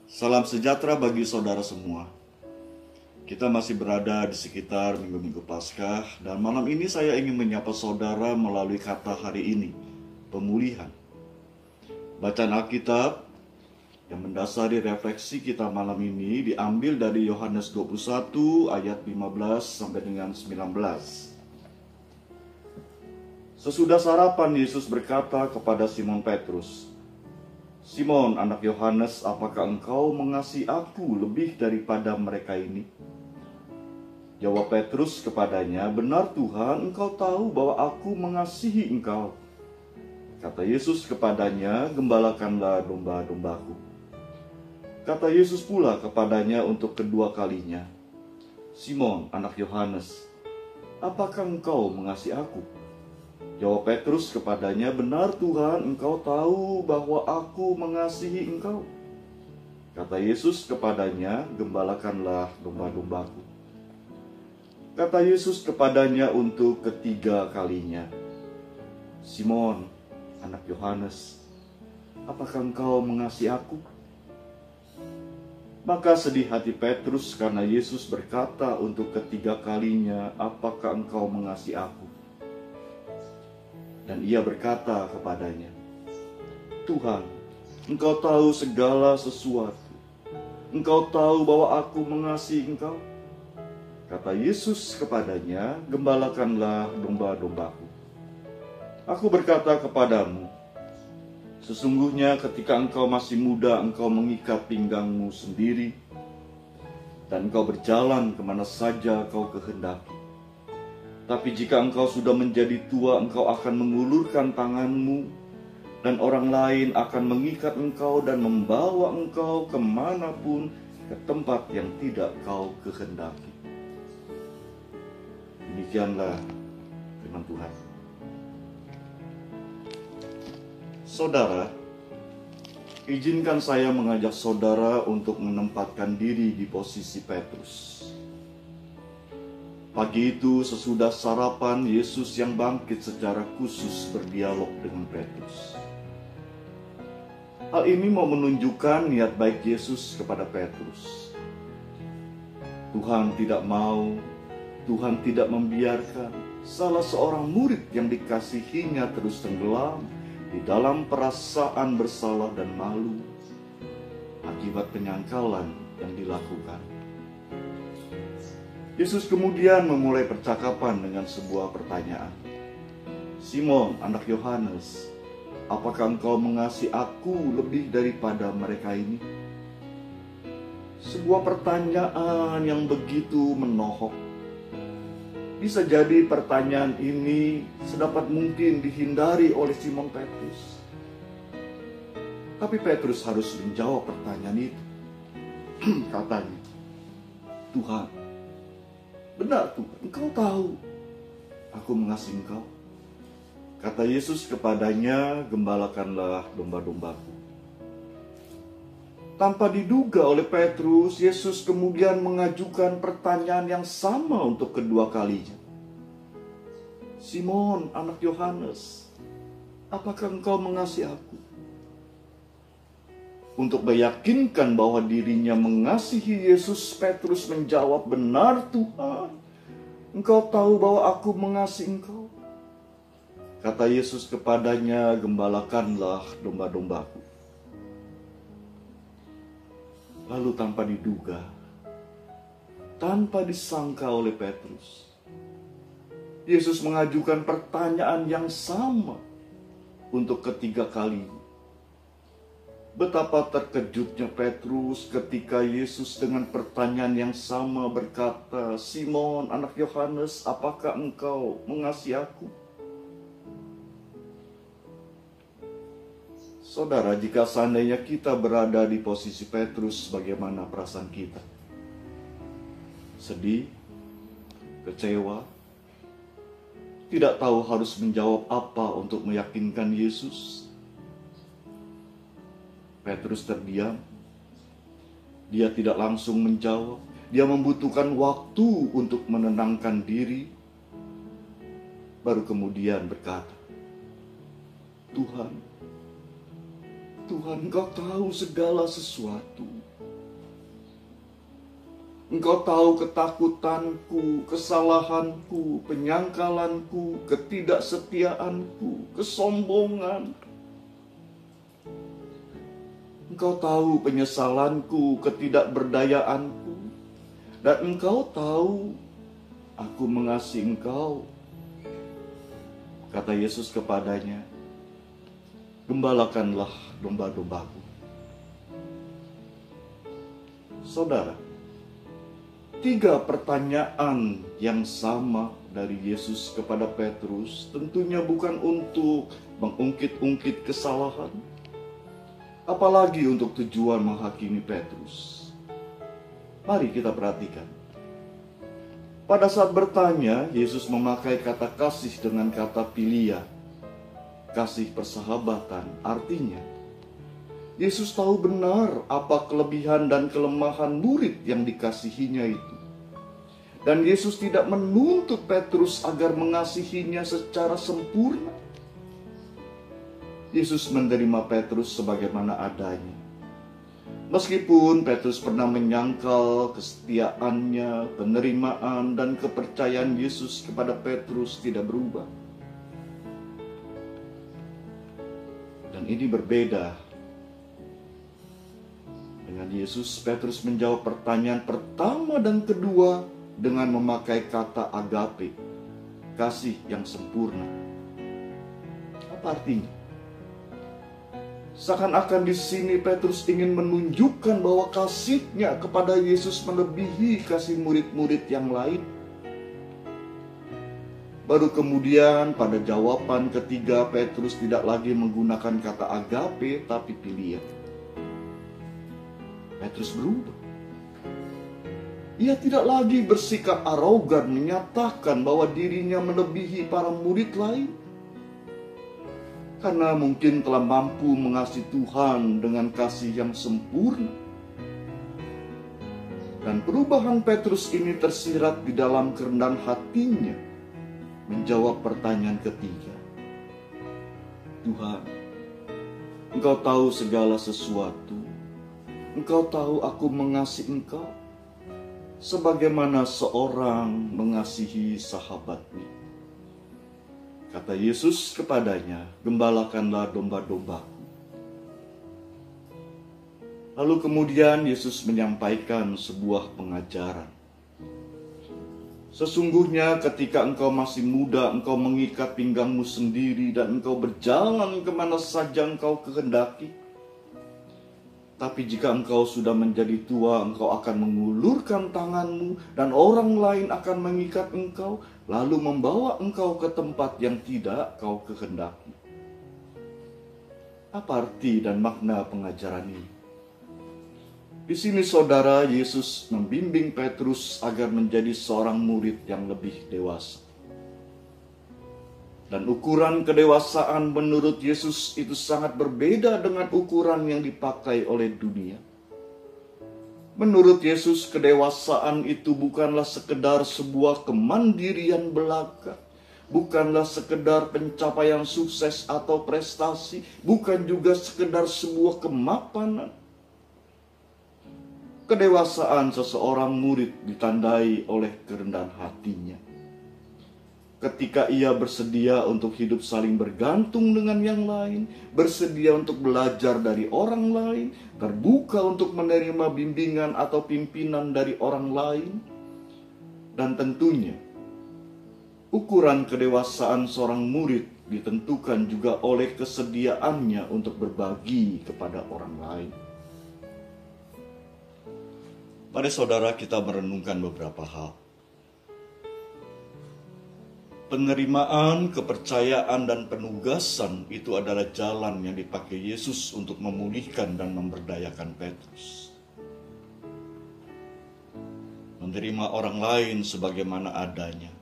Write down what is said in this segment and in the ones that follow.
Salam sejahtera bagi saudara semua. Kita masih berada di sekitar minggu-minggu Paskah, dan malam ini saya ingin menyapa saudara melalui kata hari ini, pemulihan. Bacaan Alkitab yang mendasari refleksi kita malam ini diambil dari Yohanes 21 ayat 15 sampai dengan 19. Sesudah sarapan, Yesus berkata kepada Simon Petrus, "Simon, anak Yohanes, apakah engkau mengasihi aku lebih daripada mereka ini?" Jawab Petrus kepadanya, "Benar Tuhan, engkau tahu bahwa aku mengasihi engkau." Kata Yesus kepadanya, "Gembalakanlah domba-dombaku." Kata Yesus pula kepadanya untuk kedua kalinya, "Simon, anak Yohanes, apakah engkau mengasihi aku?" Jawab Petrus kepadanya, "Benar Tuhan, engkau tahu bahwa aku mengasihi engkau." Kata Yesus kepadanya, "Gembalakanlah domba-dombaku." Kata Yesus kepadanya untuk ketiga kalinya, "Simon, anak Yohanes, apakah engkau mengasihi aku?" Maka sedih hati Petrus karena Yesus berkata untuk ketiga kalinya, "Apakah engkau mengasihi aku?" Dan ia berkata kepadanya, "Tuhan, engkau tahu segala sesuatu. Engkau tahu bahwa aku mengasihi engkau." Kata Yesus kepadanya, "Gembalakanlah domba-dombaku. Aku berkata kepadamu, sesungguhnya ketika engkau masih muda, engkau mengikat pinggangmu sendiri, dan engkau berjalan kemana saja kau kehendaki. Tapi jika engkau sudah menjadi tua, engkau akan mengulurkan tanganmu, dan orang lain akan mengikat engkau dan membawa engkau kemanapun ke tempat yang tidak kau kehendaki." Demikianlah firman Tuhan. Saudara, izinkan saya mengajak saudara untuk menempatkan diri di posisi Petrus. Pagi itu sesudah sarapan, Yesus yang bangkit secara khusus berdialog dengan Petrus. Hal ini mau menunjukkan niat baik Yesus kepada Petrus. Tuhan tidak mau, Tuhan tidak membiarkan salah seorang murid yang dikasihinya terus tenggelam di dalam perasaan bersalah dan malu akibat penyangkalan yang dilakukan. Yesus kemudian memulai percakapan dengan sebuah pertanyaan. "Simon, anak Yohanes, apakah engkau mengasihi aku lebih daripada mereka ini?" Sebuah pertanyaan yang begitu menohok. Bisa jadi pertanyaan ini sedapat mungkin dihindari oleh Simon Petrus. Tapi Petrus harus menjawab pertanyaan itu. Katanya, "Tuhan, benar Tuhan, engkau tahu aku mengasihi engkau." Kata Yesus kepadanya, "Gembalakanlah domba-dombaku." Tanpa diduga oleh Petrus, Yesus kemudian mengajukan pertanyaan yang sama untuk kedua kalinya. "Simon, anak Yohanes, apakah engkau mengasihi aku?" Untuk meyakinkan bahwa dirinya mengasihi Yesus, Petrus menjawab, "Benar Tuhan, engkau tahu bahwa aku mengasihi engkau." Kata Yesus kepadanya, "Gembalakanlah domba-dombaku." Lalu tanpa diduga, tanpa disangka oleh Petrus, Yesus mengajukan pertanyaan yang sama untuk ketiga kalinya. Betapa terkejutnya Petrus ketika Yesus dengan pertanyaan yang sama berkata, "Simon, anak Yohanes, apakah engkau mengasihi aku?" Saudara, jika seandainya kita berada di posisi Petrus, bagaimana perasaan kita? Sedih, kecewa, tidak tahu harus menjawab apa untuk meyakinkan Yesus. Petrus terdiam. Dia tidak langsung menjawab. Dia membutuhkan waktu untuk menenangkan diri. Baru kemudian berkata, Tuhan, Engkau tahu segala sesuatu. Engkau tahu ketakutanku, kesalahanku, penyangkalanku, ketidaksetiaanku, kesombongan. Engkau tahu penyesalanku, ketidakberdayaanku. Dan Engkau tahu aku mengasihi Engkau. Kata Yesus kepadanya, gembalakanlah domba-dombaku. Saudara, 3 pertanyaan yang sama dari Yesus kepada Petrus tentunya bukan untuk mengungkit-ungkit kesalahan, apalagi untuk tujuan menghakimi Petrus. Mari kita perhatikan. Pada saat bertanya, Yesus memakai kata kasih dengan kata philia, kasih persahabatan. Artinya, Yesus tahu benar apa kelebihan dan kelemahan murid yang dikasihinya itu. Dan Yesus tidak menuntut Petrus agar mengasihinya secara sempurna. Yesus menerima Petrus sebagaimana adanya. Meskipun Petrus pernah menyangkal kesetiaannya, penerimaan dan kepercayaan Yesus kepada Petrus tidak berubah. Dan ini berbeda dengan Yesus. Petrus menjawab pertanyaan pertama dan kedua dengan memakai kata agape, kasih yang sempurna. Apa artinya? Seakan-akan di sini Petrus ingin menunjukkan bahwa kasihnya kepada Yesus melebihi kasih murid-murid yang lain. Baru kemudian pada jawaban ketiga, Petrus tidak lagi menggunakan kata agape tapi philia. Petrus berubah. Ia tidak lagi bersikap arogan menyatakan bahwa dirinya melebihi para murid lain. Karena mungkin telah mampu mengasihi Tuhan dengan kasih yang sempurna. Dan perubahan Petrus ini tersirat di dalam kerendahan hatinya menjawab pertanyaan ketiga. Tuhan, Engkau tahu segala sesuatu. Engkau tahu aku mengasihi Engkau sebagaimana seorang mengasihi sahabatnya. Kata Yesus kepadanya, gembalakanlah domba-dombaku. Lalu kemudian Yesus menyampaikan sebuah pengajaran. Sesungguhnya ketika engkau masih muda, engkau mengikat pinggangmu sendiri dan engkau berjalan kemana saja engkau kehendaki. Tapi jika engkau sudah menjadi tua, engkau akan mengulurkan tanganmu dan orang lain akan mengikat engkau, lalu membawa engkau ke tempat yang tidak kau kehendaki. Apa arti dan makna pengajaran ini? Di sini saudara, Yesus membimbing Petrus agar menjadi seorang murid yang lebih dewasa. Dan ukuran kedewasaan menurut Yesus itu sangat berbeda dengan ukuran yang dipakai oleh dunia. Menurut Yesus, kedewasaan itu bukanlah sekedar sebuah kemandirian belaka, bukanlah sekedar pencapaian sukses atau prestasi, bukan juga sekedar sebuah kemapanan. Kedewasaan seseorang murid ditandai oleh kerendahan hatinya. Ketika ia bersedia untuk hidup saling bergantung dengan yang lain, bersedia untuk belajar dari orang lain, terbuka untuk menerima bimbingan atau pimpinan dari orang lain, dan tentunya ukuran kedewasaan seorang murid ditentukan juga oleh kesediaannya untuk berbagi kepada orang lain. Mari saudara kita merenungkan beberapa hal. Penerimaan, kepercayaan, dan penugasan itu adalah jalan yang dipakai Yesus untuk memulihkan dan memberdayakan Petrus. Menerima orang lain sebagaimana adanya,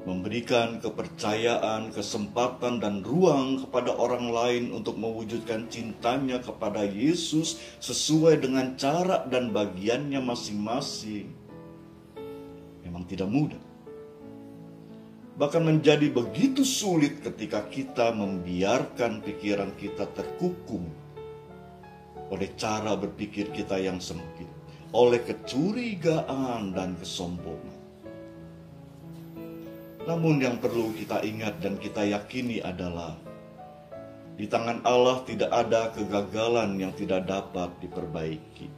memberikan kepercayaan, kesempatan, dan ruang kepada orang lain untuk mewujudkan cintanya kepada Yesus sesuai dengan cara dan bagiannya masing-masing. Memang tidak mudah. Bahkan menjadi begitu sulit ketika kita membiarkan pikiran kita terkukung oleh cara berpikir kita yang sempit, oleh kecurigaan dan kesombongan. Namun yang perlu kita ingat dan kita yakini adalah di tangan Allah tidak ada kegagalan yang tidak dapat diperbaiki.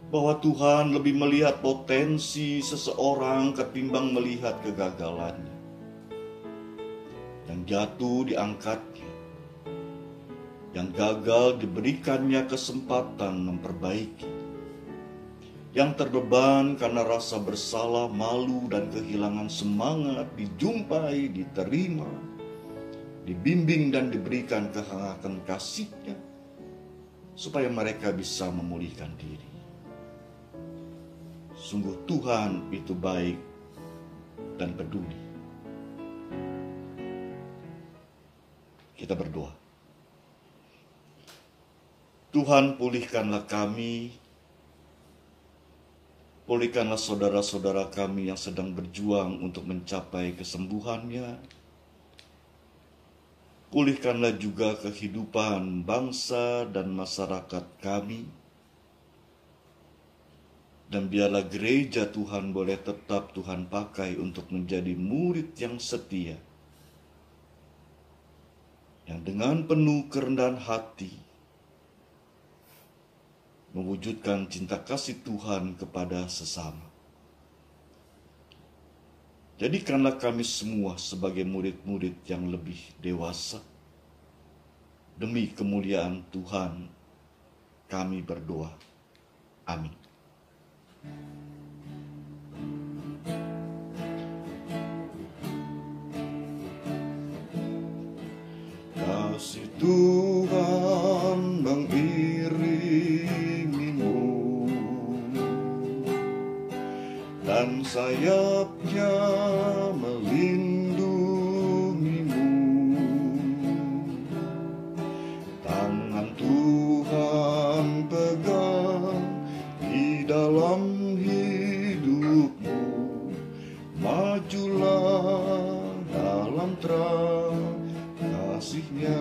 Bahwa Tuhan lebih melihat potensi seseorang ketimbang melihat kegagalannya. Yang jatuh diangkatnya. Yang gagal diberikannya kesempatan memperbaiki. Yang terbeban karena rasa bersalah, malu, dan kehilangan semangat dijumpai, diterima, dibimbing dan diberikan kehangatan kasih-Nya supaya mereka bisa memulihkan diri. Sungguh Tuhan itu baik dan peduli. Kita berdoa. Tuhan, pulihkanlah kami, pulihkanlah saudara-saudara kami yang sedang berjuang untuk mencapai kesembuhannya. Pulihkanlah juga kehidupan bangsa dan masyarakat kami. Dan biarlah gereja Tuhan boleh tetap Tuhan pakai untuk menjadi murid yang setia. Yang dengan penuh kerendahan hati mewujudkan cinta kasih Tuhan kepada sesama. Jadikanlah kami semua sebagai murid-murid yang lebih dewasa. Demi kemuliaan Tuhan, kami berdoa. Amin. Kasih Tuhan mengiringimu dan sayap-Nya melindungimu. Tangan Tuhan pegang di dalam hidupmu. Majulah dalam terang kasih-Nya.